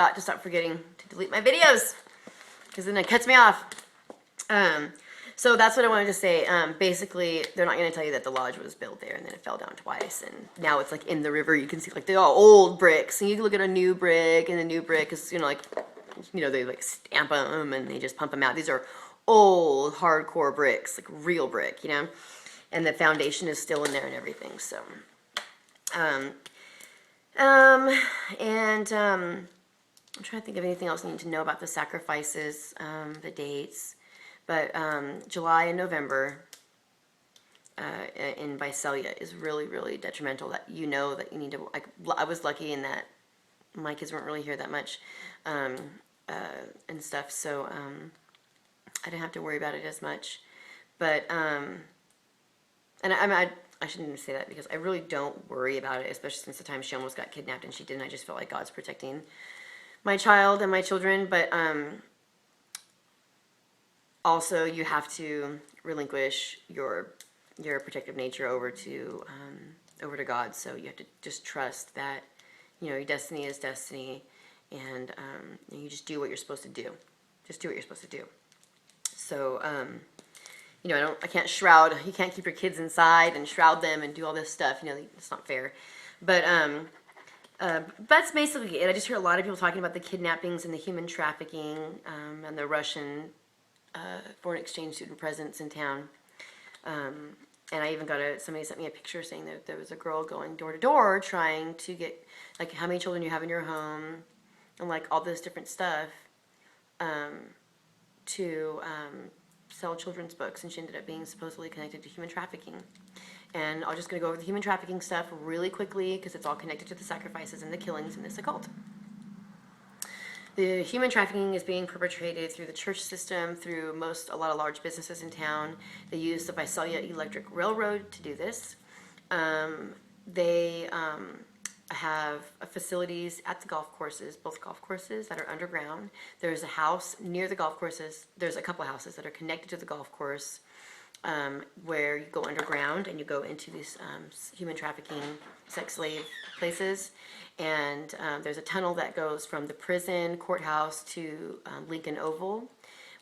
got to stop forgetting to delete my videos, because then it cuts me off. So that's what I wanted to say. Basically, they're not going to tell you that the lodge was built there and then it fell down twice, and now it's like in the river. You can see like they're all old bricks, and you can look at a new brick, and the new brick is, like, they like stamp them and they just pump them out. These are old hardcore bricks, like real brick, and the foundation is still in there and everything. So, I'm trying to think of anything else you need to know about the sacrifices, the dates. But July and November in Visalia is really, really detrimental. That you need to. I was lucky in that my kids weren't really here that much and stuff, so I didn't have to worry about it as much. But and I shouldn't even say that, because I really don't worry about it, especially since the time she almost got kidnapped and she didn't. I just felt like God's protecting my child and my children. But also, you have to relinquish your protective nature over to God. So you have to just trust that your destiny is destiny, and you just do what you're supposed to do. Just do what you're supposed to do. So I can't shroud. You can't keep your kids inside and shroud them and do all this stuff. It's not fair. But that's basically it. I just hear a lot of people talking about the kidnappings and the human trafficking and the Russian foreign exchange student presence in town. And I even somebody sent me a picture saying that there was a girl going door to door trying to get, like, how many children you have in your home and, like, all this different stuff to sell children's books. And she ended up being supposedly connected to human trafficking. And I'm just going to go over the human trafficking stuff really quickly, because it's all connected to the sacrifices and the killings in this occult. The human trafficking is being perpetrated through the church system, through a lot of large businesses in town. They use the Visalia Electric Railroad to do this. They have facilities at the golf courses, both golf courses that are underground. There's a house near the golf courses. There's a couple of houses that are connected to the golf course, where you go underground and you go into these human trafficking, sex slave places. And there's a tunnel that goes from the prison courthouse to Lincoln Oval,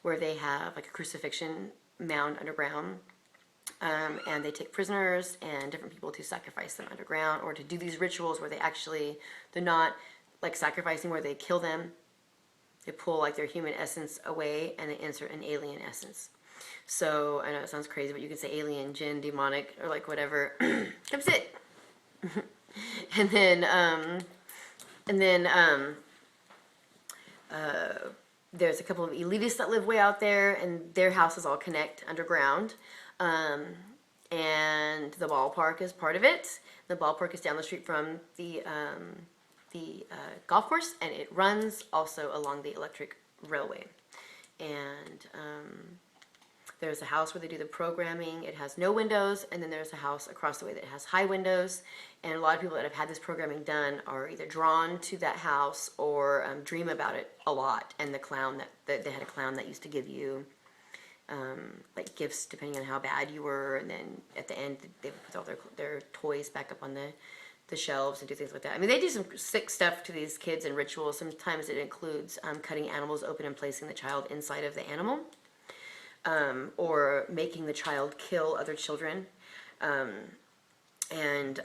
where they have like a crucifixion mound underground. And they take prisoners and different people to sacrifice them underground, or to do these rituals where they're not like sacrificing where they kill them. They pull like their human essence away and they insert an alien essence. So I know it sounds crazy, but you could say alien, jinn, demonic, or like whatever. Come sit. And then there's a couple of elitists that live way out there, and their houses all connect underground. And the ballpark is part of it. The ballpark is down the street from the golf course, and it runs also along the electric railway. And there's a house where they do the programming. It has no windows, and then there's a house across the way that has high windows. And a lot of people that have had this programming done are either drawn to that house or dream about it a lot. And the clown they had a clown that used to give you like gifts depending on how bad you were, and then at the end they would put all their toys back up on the shelves and do things like that. I mean, they do some sick stuff to these kids and rituals. Sometimes it includes cutting animals open and placing the child inside of the animal. Or making the child kill other children, and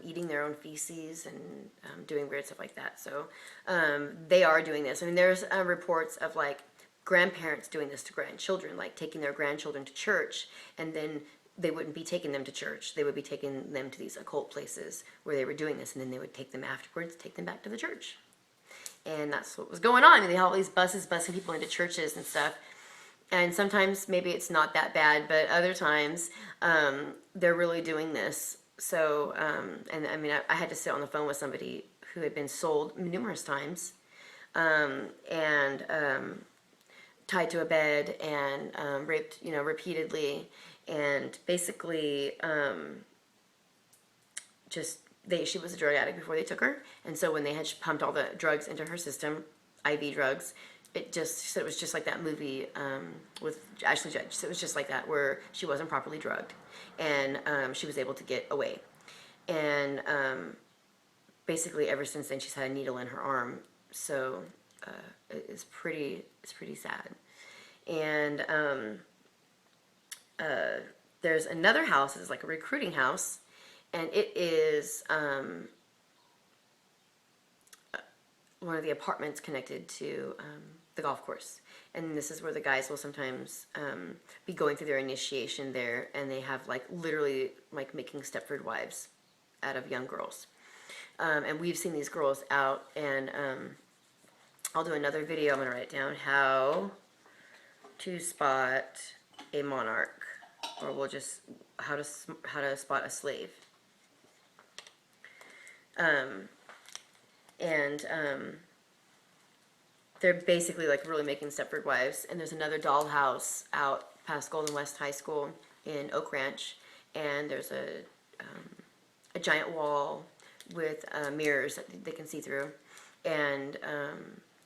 eating their own feces and doing weird stuff like that. So they are doing this. I mean, there's reports of like grandparents doing this to grandchildren, like taking their grandchildren to church, and then they wouldn't be taking them to church. They would be taking them to these occult places where they were doing this, and then they would take them afterwards, take them back to the church. And that's what was going on. I mean, they had all these buses busing people into churches and stuff. And sometimes maybe it's not that bad, but other times they're really doing this. So, and I mean, I had to sit on the phone with somebody who had been sold numerous times and tied to a bed and raped, repeatedly. And basically she was a drug addict before they took her. And so when they had pumped all the drugs into her system, IV drugs, it was just like that movie with Ashley Judd. So it was just like that, where she wasn't properly drugged, and she was able to get away. And basically ever since then she's had a needle in her arm. So it's pretty sad. And there's another house. It's like a recruiting house, and it is one of the apartments connected to the golf course. And this is where the guys will sometimes be going through their initiation there, and they have like literally like making Stepford wives out of young girls. And we've seen these girls out, and I'll do another video. I'm gonna write down how to spot a monarch, or we'll just how to spot a slave. They're basically like really making Stepford wives. And there's another dollhouse out past Golden West High School in Oak Ranch, and there's a giant wall with mirrors that they can see through, and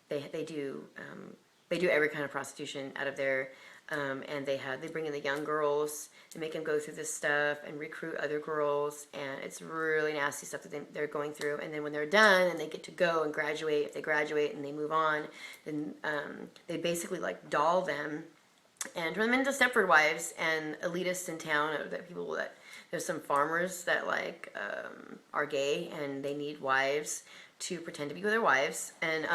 they do every kind of prostitution out of there. And they bring in the young girls and make them go through this stuff and recruit other girls, and it's really nasty stuff that they're going through. And then when they're done and they get to go and graduate, if they graduate and they move on, then they basically like doll them and turn them into Stepford wives. And elitists in town, there's some farmers that like are gay and they need wives to pretend to be their wives. And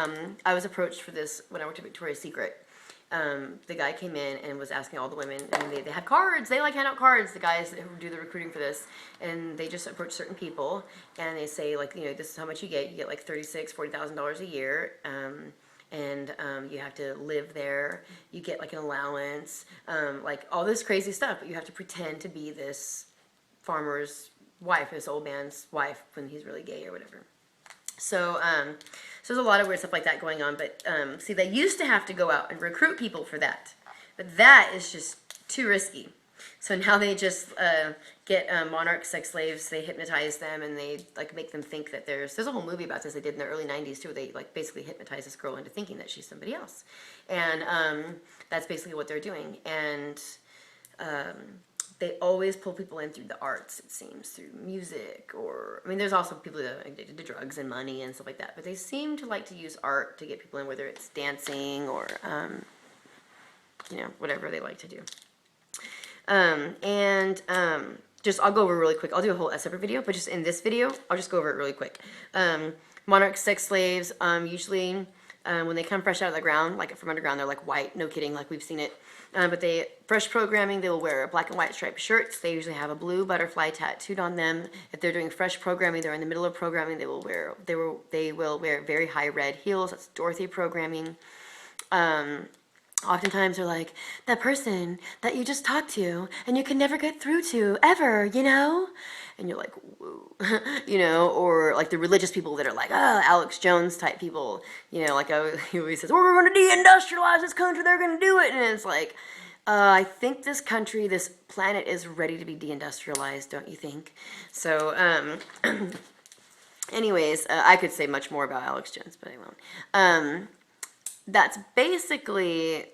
I was approached for this when I worked at Victoria's Secret. The guy came in and was asking all the women, and they have cards, they like hand out cards, the guys who do the recruiting for this, and they just approach certain people, and they say like, this is how much you get like $40,000 a year, and you have to live there, you get like an allowance, like all this crazy stuff, but you have to pretend to be this farmer's wife, this old man's wife, when he's really gay or whatever. So, so there's a lot of weird stuff like that going on, but see, they used to have to go out and recruit people for that, but that is just too risky. So now they just get monarch sex slaves, they hypnotize them, and they like make them think that there's a whole movie about this they did in the early 90s too, where they like basically hypnotize this girl into thinking that she's somebody else. And that's basically what they're doing. And they always pull people in through the arts, it seems, through music, or, I mean, there's also people that are addicted to drugs and money and stuff like that, but they seem to like to use art to get people in, whether it's dancing or, whatever they like to do. I'll go over really quick. I'll do a whole separate video, but just in this video, I'll just go over it really quick. Monarch sex slaves, usually when they come fresh out of the ground, like from underground, they're like white, no kidding, like we've seen it. But fresh programming, they will wear black and white striped shirts. They usually have a blue butterfly tattooed on them. If they're doing fresh programming, they're in the middle of programming, they will wear very high red heels. That's Dorothy programming. Oftentimes they're like, that person that you just talked to and you can never get through to ever, And you're like, whoa, or like the religious people that are like, Alex Jones type people, he always says, we're going to deindustrialize this country, they're going to do it. And it's like, I think this planet is ready to be deindustrialized, don't you think? So, anyways, I could say much more about Alex Jones, but I won't. That's basically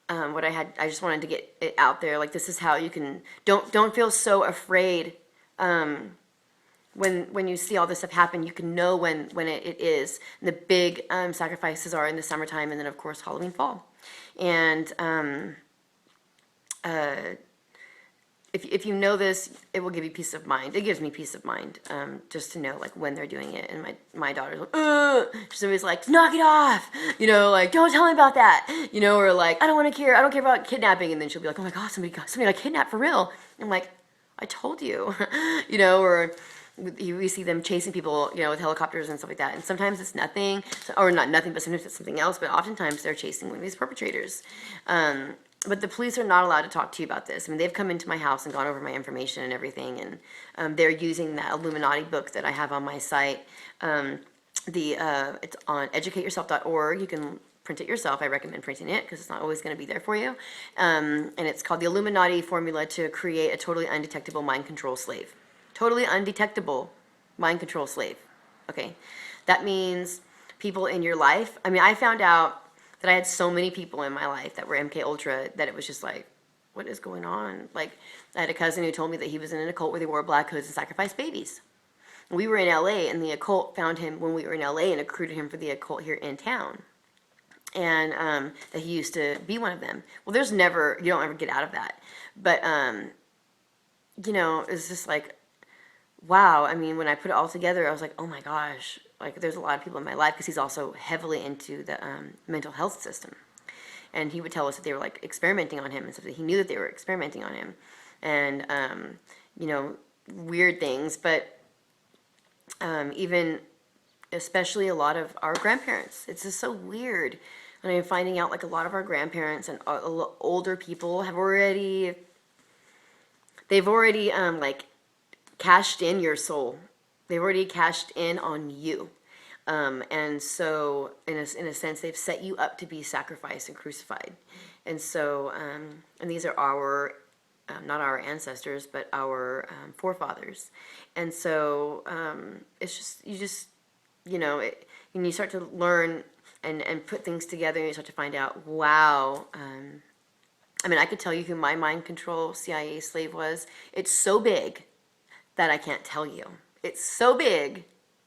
what I had. I just wanted to get it out there. Like, this is how you can, don't feel so afraid when you see all this stuff happen. You can know when it is. And the big sacrifices are in the summertime, and then of course Halloween, fall. And if you know this, it will give you peace of mind. It gives me peace of mind, just to know like when they're doing it. And my daughter's like, ugh! She's always like, knock it off, like don't tell me about that, or like I don't care about kidnapping. And then she'll be like, oh my god, somebody got kidnapped for real. I'm like, I told you, or we see them chasing people, with helicopters and stuff like that. And sometimes it's nothing, or not nothing, but sometimes it's something else. But oftentimes they're chasing one of these perpetrators. But the police are not allowed to talk to you about this. I mean, they've come into my house and gone over my information and everything, and they're using that Illuminati book that I have on my site. It's on educateyourself.org. You can print it yourself. I recommend printing it because it's not always going to be there for you. And it's called the Illuminati Formula to Create a Totally Undetectable Mind Control Slave. Totally undetectable mind control slave. Okay, that means people in your life. I mean, I found out that I had so many people in my life that were MK Ultra that it was just like, what is going on? Like, I had a cousin who told me that he was in an occult where they wore black hoods and sacrificed babies. We were in LA, and the occult found him when we were in LA and recruited him for the occult here in town. And that he used to be one of them. Well, you don't ever get out of that. But, it's just like, wow. I mean, when I put it all together, I was like, oh my gosh, like there's a lot of people in my life, because he's also heavily into the mental health system. And he would tell us that they were like experimenting on him and stuff. He knew that they were experimenting on him, and weird things. But even, especially a lot of our grandparents, it's just so weird. And I'm finding out like a lot of our grandparents and older people they've already like cashed in your soul. They've already cashed in on you. And so, in a sense, they've set you up to be sacrificed and crucified. And so, and these are our, not our ancestors, but our forefathers. And so, it's just, and you start to learn and put things together, and you start to find out, wow. I mean, I could tell you who my mind control CIA slave was. It's so big that I can't tell you. It's so big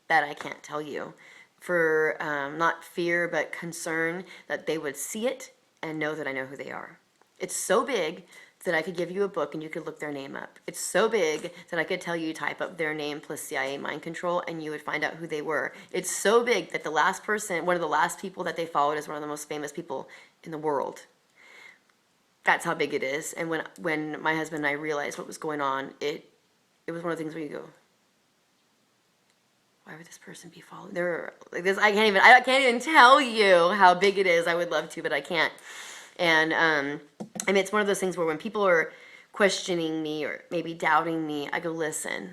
that I can't tell you, for not fear but concern that they would see it and know that I know who they are. It's so big that I could give you a book and you could look their name up. It's so big that I could tell you, type up their name plus CIA mind control, and you would find out who they were. It's so big that one of the last people that they followed is one of the most famous people in the world. That's how big it is. And when my husband and I realized what was going on, it was one of the things where you go, why would this person be followed? They're like this. I can't even tell you how big it is. I would love to, but I can't. And I mean, it's one of those things where when people are questioning me or maybe doubting me, I go, listen,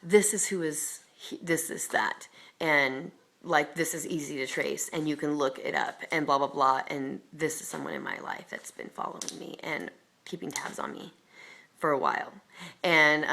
this is who is this is that, and like this is easy to trace, and you can look it up, and blah blah blah. And this is someone in my life that's been following me and keeping tabs on me for a while, and